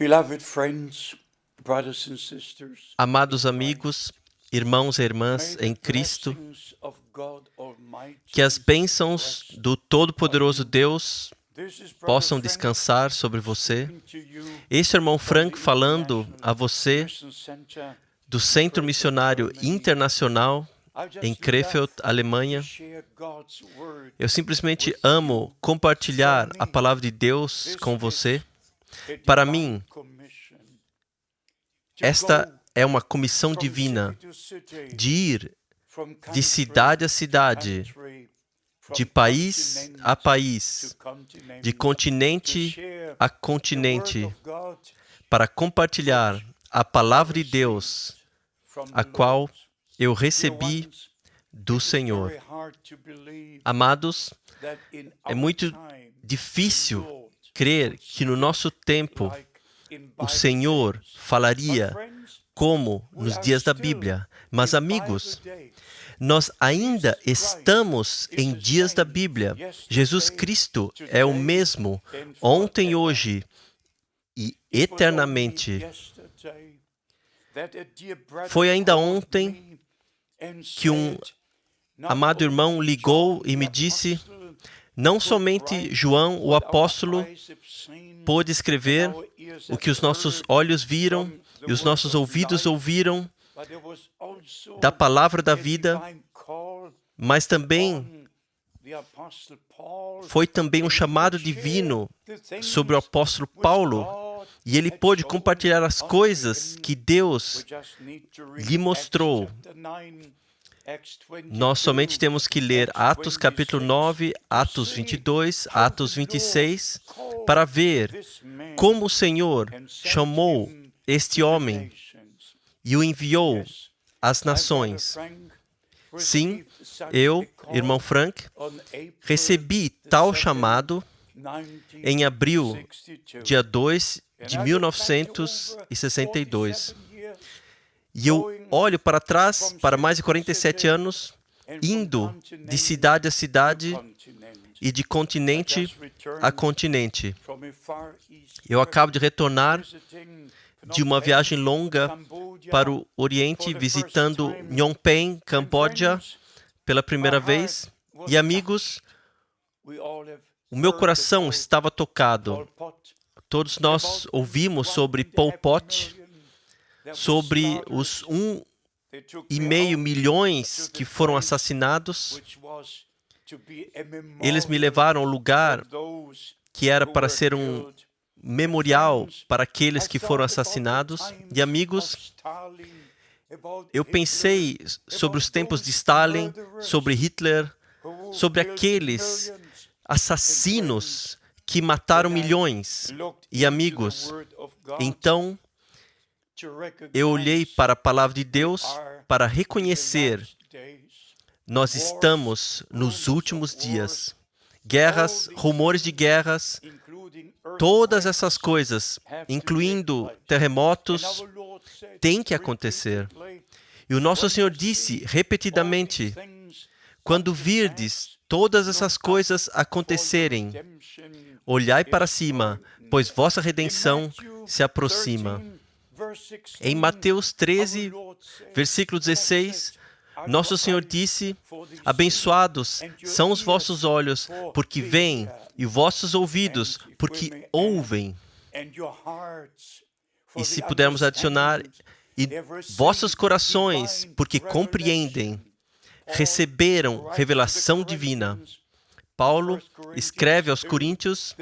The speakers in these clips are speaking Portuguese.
Beloved friends, brothers and sisters, Amados amigos, irmãos e irmãs em Cristo, que as bênçãos do Todo-Poderoso Deus possam descansar sobre você. Este é o irmão Frank falando a você do Centro Missionário Internacional em Krefeld, Alemanha. Eu simplesmente amo compartilhar a palavra de Deus com você. Para mim, esta é uma comissão divina de ir de cidade a cidade, de país a país, de continente a continente, para compartilhar a palavra de Deus, a qual eu recebi do Senhor. Amados, é muito difícil crer que no nosso tempo o Senhor falaria como nos dias da Bíblia. Mas, amigos, nós ainda estamos em dias da Bíblia. Jesus Cristo é o mesmo ontem, hoje e eternamente. Foi ainda ontem que um amado irmão ligou e me disse: não somente João, o apóstolo, pôde escrever o que os nossos olhos viram e os nossos ouvidos ouviram da palavra da vida, mas também foi também um chamado divino sobre o apóstolo Paulo, e ele pôde compartilhar as coisas que Deus lhe mostrou. Nós somente temos que ler Atos capítulo 9, Atos 22, Atos 26, para ver como o Senhor chamou este homem e o enviou às nações. Sim, eu, irmão Frank, recebi tal chamado em abril, dia 2 de 1962. E eu olho para trás, para mais de 47 anos, indo de cidade a cidade e de continente a continente. Eu acabo de retornar de uma viagem longa para o Oriente, visitando Phnom Penh, Camboja, pela primeira vez. E, amigos, o meu coração estava tocado. Todos nós ouvimos sobre Pol Pot, sobre os 1,5 milhões que foram assassinados. Eles me levaram ao lugar que era para ser um memorial para aqueles que foram assassinados. E, amigos, eu pensei sobre os tempos de Stalin, sobre Hitler, sobre aqueles assassinos que mataram milhões. E, amigos, então eu olhei para a palavra de Deus para reconhecer: nós estamos nos últimos dias. Guerras, rumores de guerras, todas essas coisas, incluindo terremotos, têm que acontecer. E o nosso Senhor disse repetidamente: quando virdes todas essas coisas acontecerem, olhai para cima, pois vossa redenção se aproxima. Em Mateus 13, versículo 16, nosso Senhor disse: abençoados são os vossos olhos, porque veem, e vossos ouvidos, porque ouvem. E se pudermos adicionar, e vossos corações, porque compreendem, receberam revelação divina. Paulo escreve aos Coríntios,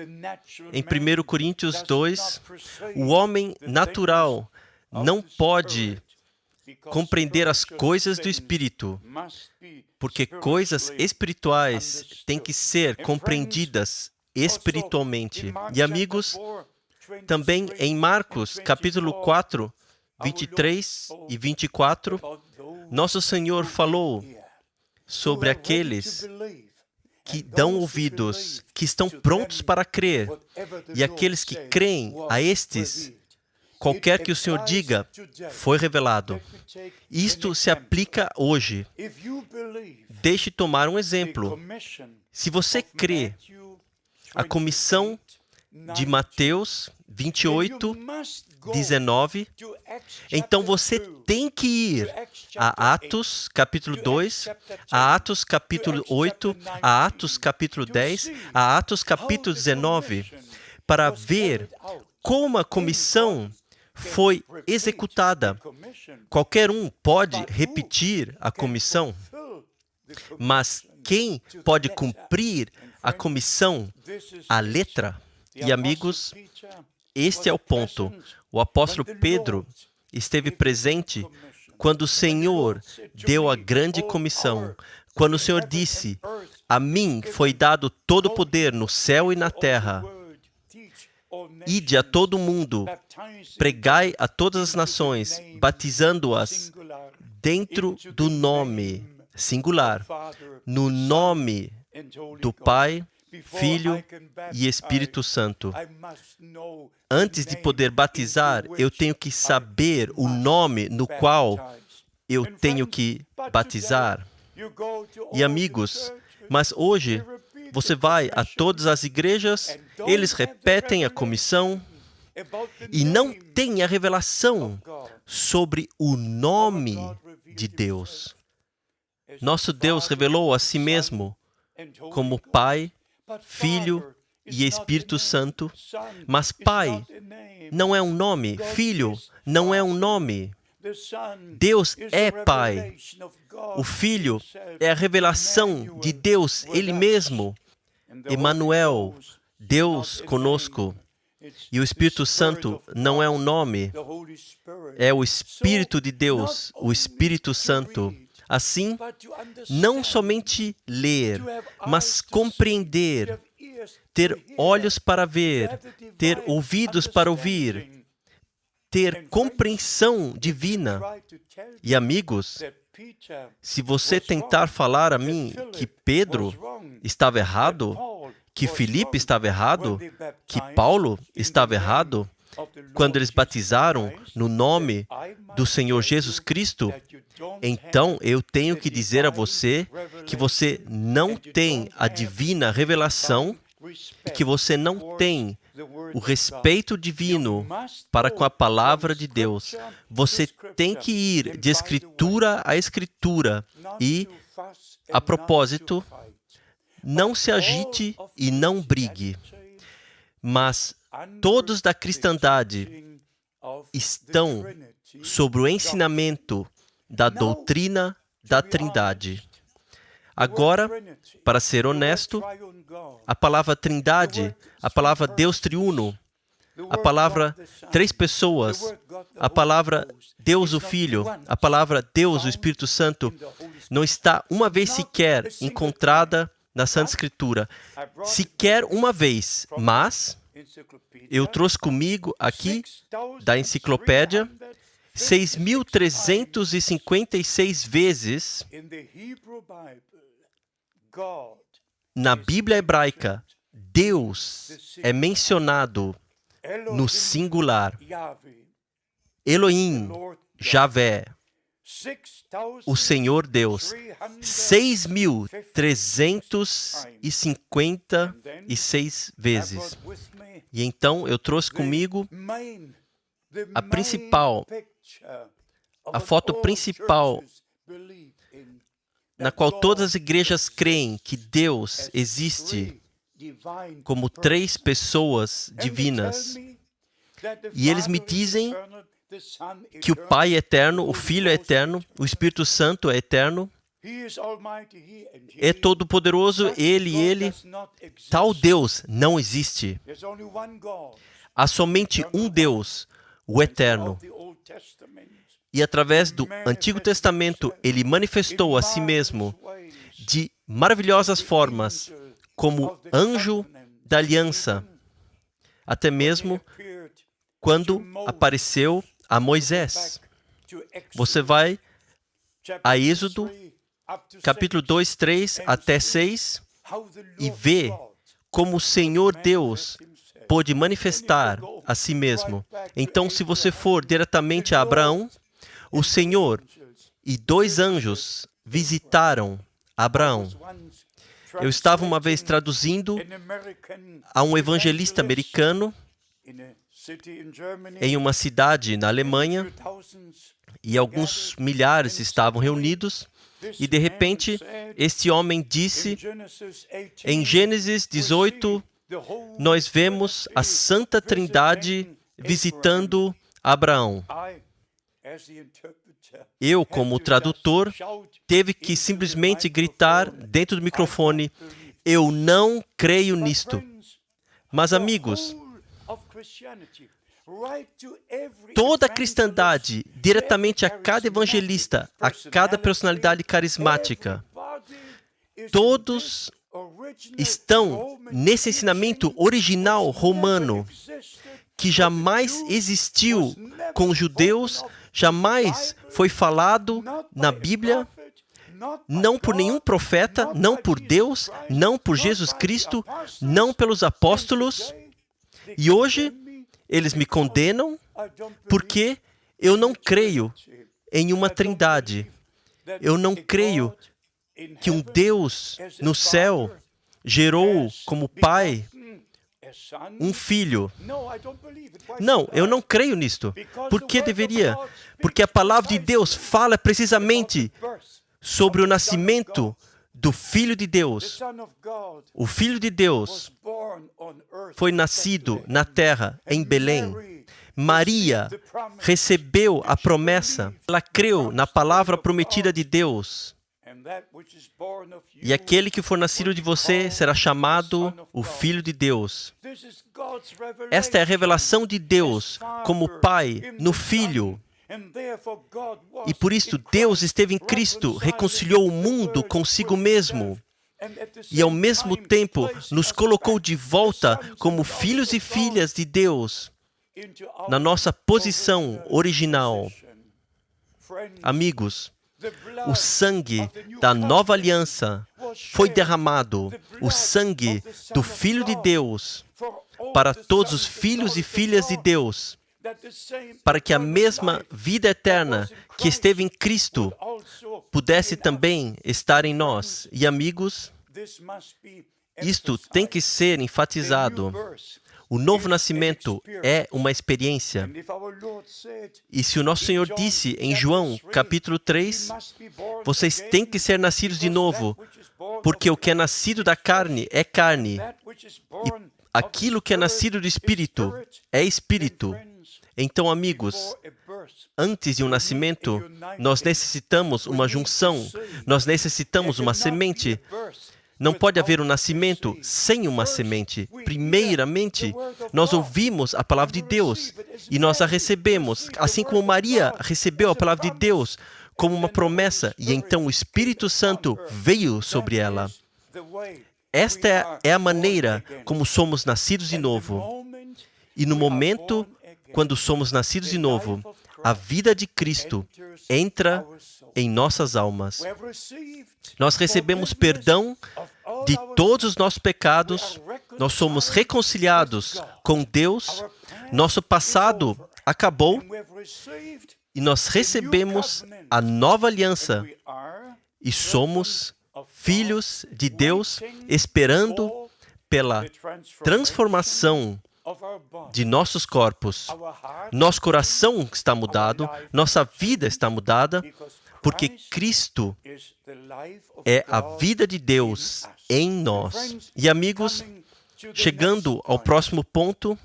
em 1 Coríntios 2, o homem natural não pode compreender as coisas do Espírito, porque coisas espirituais têm que ser compreendidas espiritualmente. E, amigos, também em Marcos, capítulo 4, 23 e 24, nosso Senhor falou sobre aqueles que dão ouvidos, que estão prontos para crer, e aqueles que creem, a estes, qualquer que o Senhor diga, foi revelado. Isto se aplica hoje. Deixe tomar um exemplo. Se você crê, a comissão de Mateus 28, 19. Então você tem que ir a Atos capítulo 2, a Atos capítulo 8, a Atos capítulo 10, a Atos capítulo 19, para ver como a comissão foi executada. Qualquer um pode repetir a comissão, mas quem pode cumprir a comissão à letra? E amigos, este é o ponto. O apóstolo Pedro esteve presente quando o Senhor deu a grande comissão. Quando o Senhor disse: "A mim foi dado todo o poder no céu e na terra. Ide a todo mundo, pregai a todas as nações, batizando-as dentro do nome singular, no nome do Pai, Filho e Espírito Santo." Antes de poder batizar, eu tenho que saber o nome no qual eu tenho que batizar. E amigos, mas hoje você vai a todas as igrejas, eles repetem a comissão e não tem a revelação sobre o nome de Deus. Nosso Deus revelou a si mesmo como Pai, Filho e Espírito Santo, mas Pai não é um nome, Filho não é um nome. Deus é Pai. O Filho é a revelação de Deus, Ele mesmo. Emmanuel, Deus conosco. E o Espírito Santo não é um nome, é o Espírito de Deus, o Espírito Santo. Assim, não somente ler, mas compreender, ter olhos para ver, ter ouvidos para ouvir, ter compreensão divina. E amigos, se você tentar falar a mim que Pedro estava errado, que Filipe estava errado, que Paulo estava errado, quando eles batizaram no nome do Senhor Jesus Cristo, então eu tenho que dizer a você que você não tem a divina revelação e que você não tem o respeito divino para com a palavra de Deus. Você tem que ir de escritura a escritura e, a propósito, não se agite e não brigue, mas todos da cristandade estão sobre o ensinamento da doutrina da Trindade. Agora, para ser honesto, a palavra Trindade, a palavra Deus triuno, a palavra três pessoas, a palavra Deus o Filho, a palavra Deus o Espírito Santo, não está uma vez sequer encontrada na Santa Escritura. Sequer uma vez, mas eu trouxe comigo aqui da enciclopédia 6.356 vezes na Bíblia hebraica, Deus é mencionado no singular. Elohim, Javé, o Senhor Deus, 6.356 vezes. E então eu trouxe comigo a principal, a foto principal, na qual todas as igrejas creem que Deus existe como três pessoas divinas. E eles me dizem que o Pai é eterno, o Filho é eterno, o Espírito Santo é eterno, é todo-poderoso, Ele, tal Deus não existe. Há somente um Deus, o Eterno. E através do Antigo Testamento, Ele manifestou a si mesmo de maravilhosas formas, como anjo da aliança, até mesmo quando apareceu a Moisés. Você vai a Êxodo, capítulo 2, 3 até 6, e vê como o Senhor Deus pôde manifestar a si mesmo. Então, se você for diretamente a Abraão, o Senhor e dois anjos visitaram Abraão. Eu estava uma vez traduzindo a um evangelista americano em uma cidade na Alemanha, e alguns milhares estavam reunidos, e de repente este homem disse, em Gênesis 18, nós vemos a Santa Trindade visitando Abraão. Eu, como tradutor, teve que simplesmente gritar dentro do microfone, eu não creio nisto. Mas, amigos, toda a cristandade, diretamente a cada evangelista, a cada personalidade carismática, todos estão nesse ensinamento original romano, que jamais existiu com os judeus, jamais foi falado na Bíblia, não por nenhum profeta, não por Deus, não por Jesus Cristo, não pelos apóstolos. E hoje, eles me condenam porque eu não creio em uma trindade. Eu não creio que um Deus no céu gerou como pai um filho. Não, eu não creio nisto. Por que deveria? Porque a palavra de Deus fala precisamente sobre o nascimento do Filho de Deus. O Filho de Deus foi nascido na terra, em Belém. Maria recebeu a promessa. Ela creu na palavra prometida de Deus. E aquele que for nascido de você será chamado o Filho de Deus. Esta é a revelação de Deus como Pai no Filho. E por isso Deus esteve em Cristo, reconciliou o mundo consigo mesmo. E ao mesmo tempo nos colocou de volta como filhos e filhas de Deus, na nossa posição original. Amigos, o sangue da nova aliança foi derramado, o sangue do Filho de Deus, para todos os filhos e filhas de Deus, para que a mesma vida eterna que esteve em Cristo pudesse também estar em nós. E amigos, isto tem que ser enfatizado. O novo nascimento é uma experiência. E se o nosso Senhor disse em João, capítulo 3, vocês têm que ser nascidos de novo, porque o que é nascido da carne é carne, e aquilo que é nascido do Espírito é Espírito. Então, amigos, antes de um nascimento, nós necessitamos uma junção, nós necessitamos uma semente. Não pode haver um nascimento sem uma semente. Primeiramente, nós ouvimos a palavra de Deus e nós a recebemos, assim como Maria recebeu a palavra de Deus como uma promessa, e então o Espírito Santo veio sobre ela. Esta é a maneira como somos nascidos de novo. E no momento, quando somos nascidos de novo, a vida de Cristo entra em nossas almas. Nós recebemos perdão de todos os nossos pecados, nós somos reconciliados com Deus, nosso passado acabou e nós recebemos a nova aliança e somos filhos de Deus, esperando pela transformação de nossos corpos. Nosso coração está mudado, nossa vida está mudada, porque Cristo é a vida de Deus em nós. E amigos, chegando ao próximo ponto,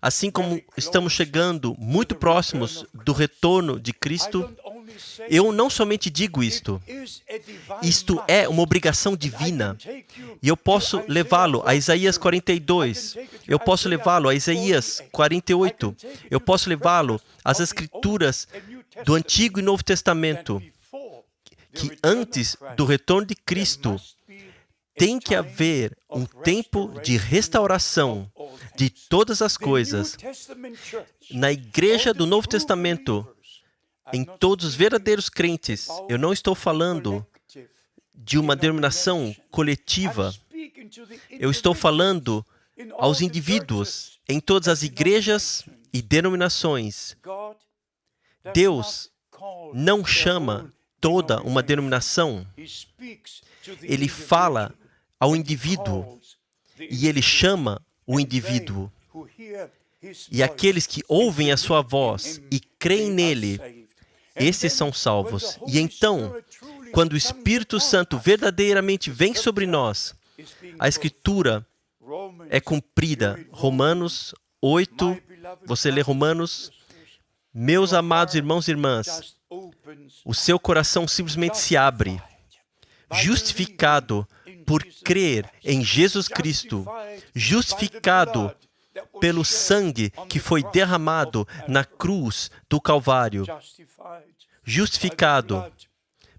assim como estamos chegando muito próximos do retorno de Cristo, eu não somente digo isto é uma obrigação divina. E eu posso levá-lo a Isaías 42, eu posso levá-lo a Isaías 48, eu posso levá-lo às Escrituras do Antigo e Novo Testamento, que antes do retorno de Cristo, tem que haver um tempo de restauração de todas as coisas. Na igreja do Novo Testamento, em todos os verdadeiros crentes, eu não estou falando de uma denominação coletiva, eu estou falando aos indivíduos em todas as igrejas e denominações. Deus não chama toda uma denominação, ele fala ao indivíduo e ele chama o indivíduo. E aqueles que ouvem a sua voz e creem nele, esses são salvos. E então, quando o Espírito Santo verdadeiramente vem sobre nós, a Escritura é cumprida. Romanos 8, você lê Romanos, meus amados irmãos e irmãs, o seu coração simplesmente se abre, justificado por crer em Jesus Cristo, justificado pelo sangue que foi derramado na cruz do Calvário, justificado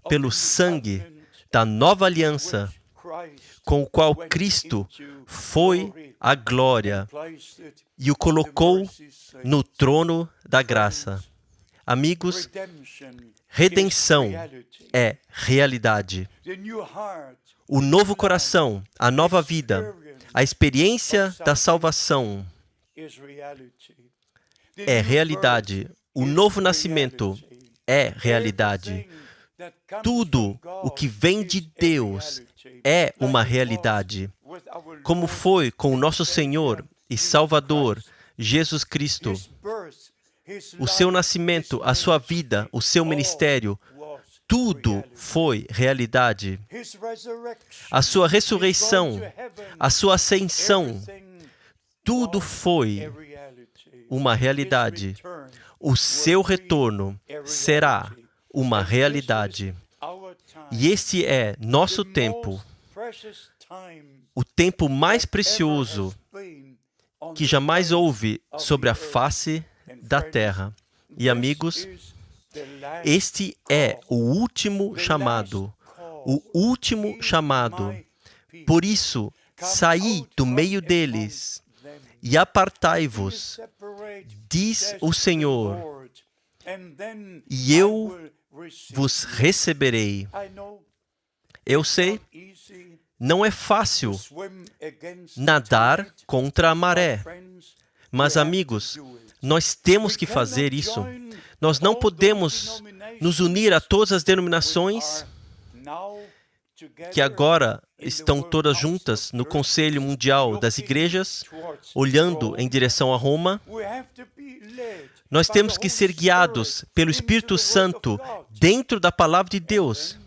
pelo sangue da nova aliança, com o qual Cristo foi à glória e o colocou no trono da graça. Amigos, redenção é realidade. O novo coração, a nova vida, a experiência da salvação é realidade. O novo nascimento é realidade. Tudo o que vem de Deus é uma realidade. Como foi com o nosso Senhor e Salvador, Jesus Cristo. O seu nascimento, a sua vida, o seu ministério, tudo foi realidade. A sua ressurreição, a sua ascensão, tudo foi uma realidade. O seu retorno será uma realidade. E este é nosso tempo, o tempo mais precioso que jamais houve sobre a face da terra. E amigos, este é o último chamado. O último chamado. Por isso, saí do meio deles e apartai-vos, diz o Senhor, e eu vos receberei. Eu sei, não é fácil nadar contra a maré. Mas, amigos, nós temos que fazer isso. Nós não podemos nos unir a todas as denominações que agora estão todas juntas no Conselho Mundial das Igrejas, olhando em direção a Roma. Nós temos que ser guiados pelo Espírito Santo dentro da Palavra de Deus.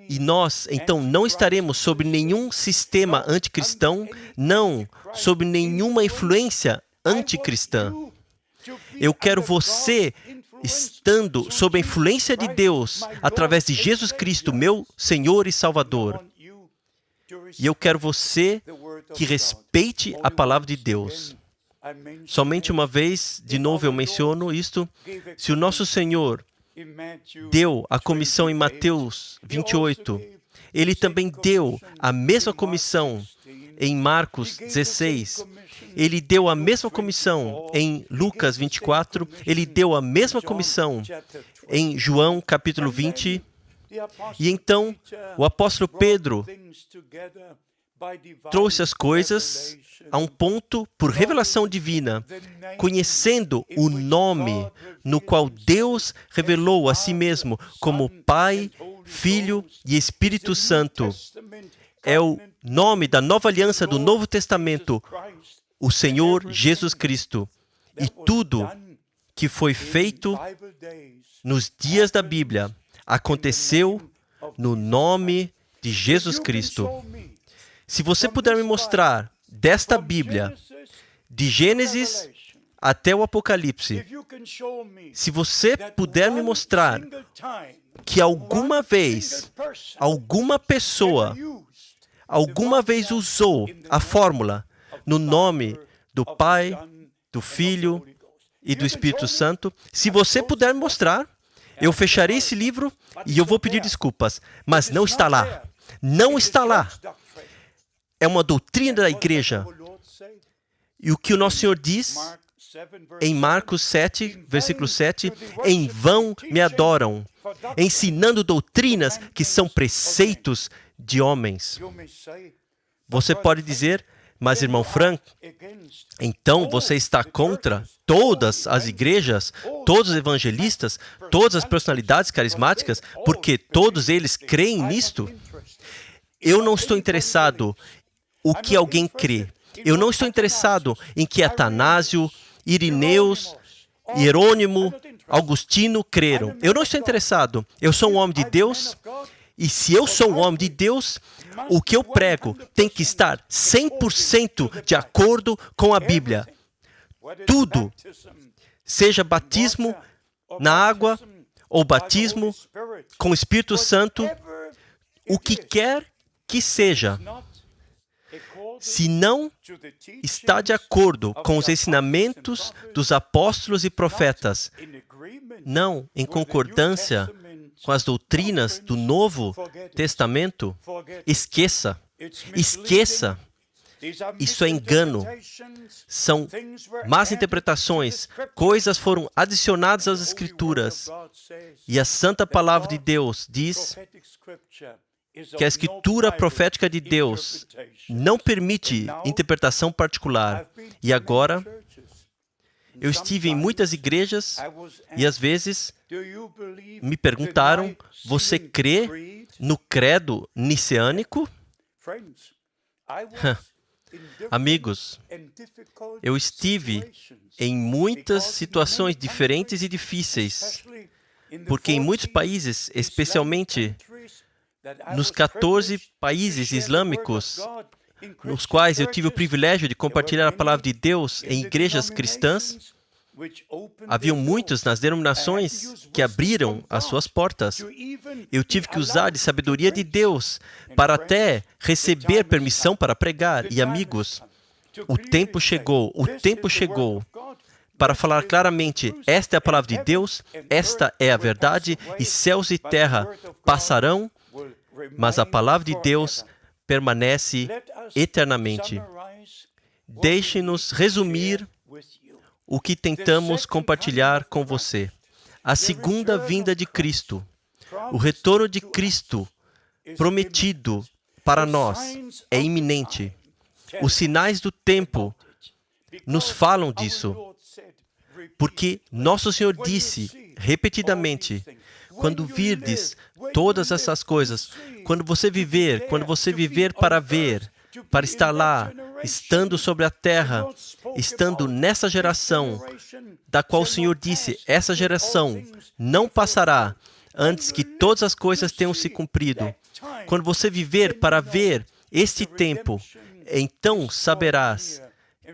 E nós, então, não estaremos sob nenhum sistema anticristão, não sob nenhuma influência anticristã. Eu quero você estando sob a influência de Deus, através de Jesus Cristo, meu Senhor e Salvador. E eu quero você que respeite a palavra de Deus. Somente uma vez, de novo eu menciono isto, se o nosso Senhor deu a comissão em Mateus 28, Ele também deu a mesma comissão em Marcos 16, Ele deu a mesma comissão em Lucas 24, Ele deu a mesma comissão em João capítulo 20, e então o apóstolo Pedro trouxe as coisas a um ponto por revelação divina, conhecendo o nome no qual Deus revelou a si mesmo como Pai, Filho e Espírito Santo. É o nome da nova aliança do Novo Testamento, o Senhor Jesus Cristo. E tudo que foi feito nos dias da Bíblia aconteceu no nome de Jesus Cristo. Se você puder me mostrar desta Bíblia, de Gênesis até o Apocalipse, se você puder me mostrar que alguma vez, alguma pessoa, alguma vez usou a fórmula no nome do Pai, do Filho e do Espírito Santo, se você puder me mostrar, eu fecharei esse livro e eu vou pedir desculpas, mas não está lá. Não está lá. É uma doutrina da igreja. E o que o nosso Senhor diz em Marcos 7, versículo 7, em vão me adoram, ensinando doutrinas que são preceitos de homens. Você pode dizer, Mas, irmão Frank, então você está contra todas as igrejas, todos os evangelistas, todas as personalidades carismáticas, porque todos eles creem nisto? Eu não estou interessado o que alguém crê. Eu não estou interessado em que Atanásio, Ireneus, Hierônimo, Augustino creram. Eu não estou interessado. Eu sou um homem de Deus, e se eu sou um homem de Deus, o que eu prego tem que estar 100% de acordo com a Bíblia. Tudo, seja batismo na água ou batismo com o Espírito Santo, o que quer que seja, se não está de acordo com os ensinamentos dos apóstolos e profetas, não em concordância com as doutrinas do Novo Testamento, esqueça. Esqueça. Isso é engano. São más interpretações. Coisas foram adicionadas às Escrituras. E a Santa Palavra de Deus diz que a Escritura profética de Deus não permite interpretação particular. E agora, eu estive em muitas igrejas e às vezes me perguntaram, você crê no credo nicênico? Amigos, eu estive em muitas situações diferentes e difíceis, porque em muitos países, especialmente nos 14 países islâmicos, nos quais eu tive o privilégio de compartilhar a palavra de Deus em igrejas cristãs, haviam muitos nas denominações que abriram as suas portas. Eu tive que usar de sabedoria de Deus para até receber permissão para pregar. E amigos, o tempo chegou para falar claramente, esta é a palavra de Deus, esta é a verdade, e céus e terra passarão, mas a palavra de Deus permanece eternamente. Deixe-nos resumir o que tentamos compartilhar com você. A segunda vinda de Cristo, o retorno de Cristo prometido para nós é iminente. Os sinais do tempo nos falam disso, porque nosso Senhor disse repetidamente, quando virdes todas essas coisas, quando você viver para ver, para estar lá, estando sobre a terra, estando nessa geração, da qual o Senhor disse, essa geração não passará antes que todas as coisas tenham se cumprido. Quando você viver para ver este tempo, então saberás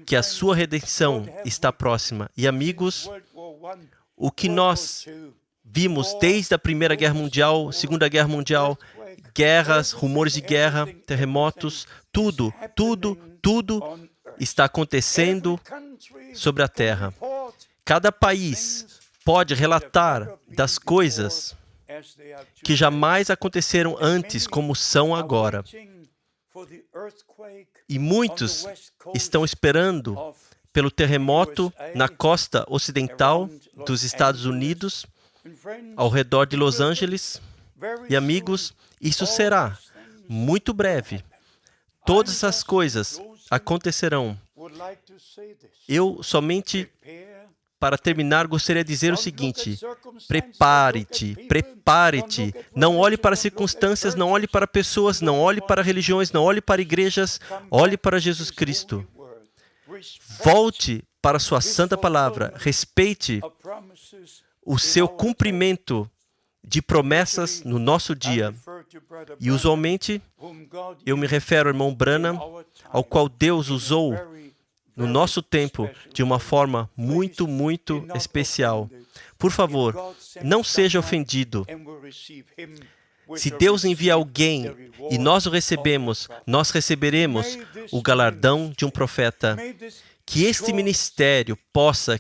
que a sua redenção está próxima. E amigos, o que nós vimos desde a Primeira Guerra Mundial, Segunda Guerra Mundial, guerras, rumores de guerra, terremotos, tudo está acontecendo sobre a terra. Cada país pode relatar das coisas que jamais aconteceram antes, como são agora. E muitos estão esperando pelo terremoto na costa ocidental dos Estados Unidos, ao redor de Los Angeles. E amigos, isso será muito breve. Todas essas coisas acontecerão. Eu somente, para terminar, gostaria de dizer o seguinte: prepare-te. Não olhe para circunstâncias, não olhe para pessoas, não olhe para religiões, não olhe para igrejas, olhe para Jesus Cristo. Volte para a sua santa palavra, respeite o seu cumprimento de promessas no nosso dia. E usualmente, eu me refero ao irmão Branham, ao qual Deus usou no nosso tempo de uma forma muito especial. Por favor, não seja ofendido. Se Deus envia alguém e nós o recebemos, nós receberemos o galardão de um profeta. Que este ministério possa,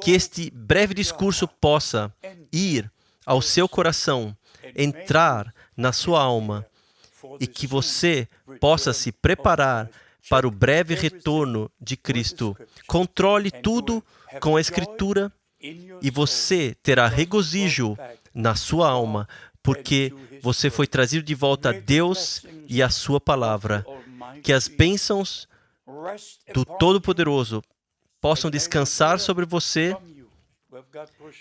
que este breve discurso possa ir ao seu coração, entrar na sua alma, e que você possa se preparar para o breve retorno de Cristo. Controle tudo com a Escritura e você terá regozijo na sua alma, porque você foi trazido de volta a Deus e a sua palavra. Que as bênçãos do Todo-Poderoso possam descansar sobre você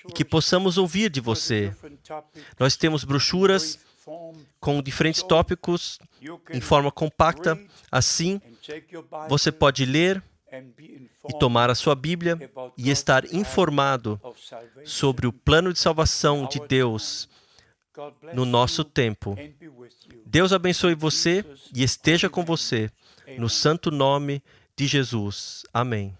e que possamos ouvir de você. Nós temos brochuras com diferentes tópicos em forma compacta. Assim, você pode ler e tomar a sua Bíblia e estar informado sobre o plano de salvação de Deus no nosso tempo. Deus abençoe você e esteja com você, no santo nome de Jesus. Amém.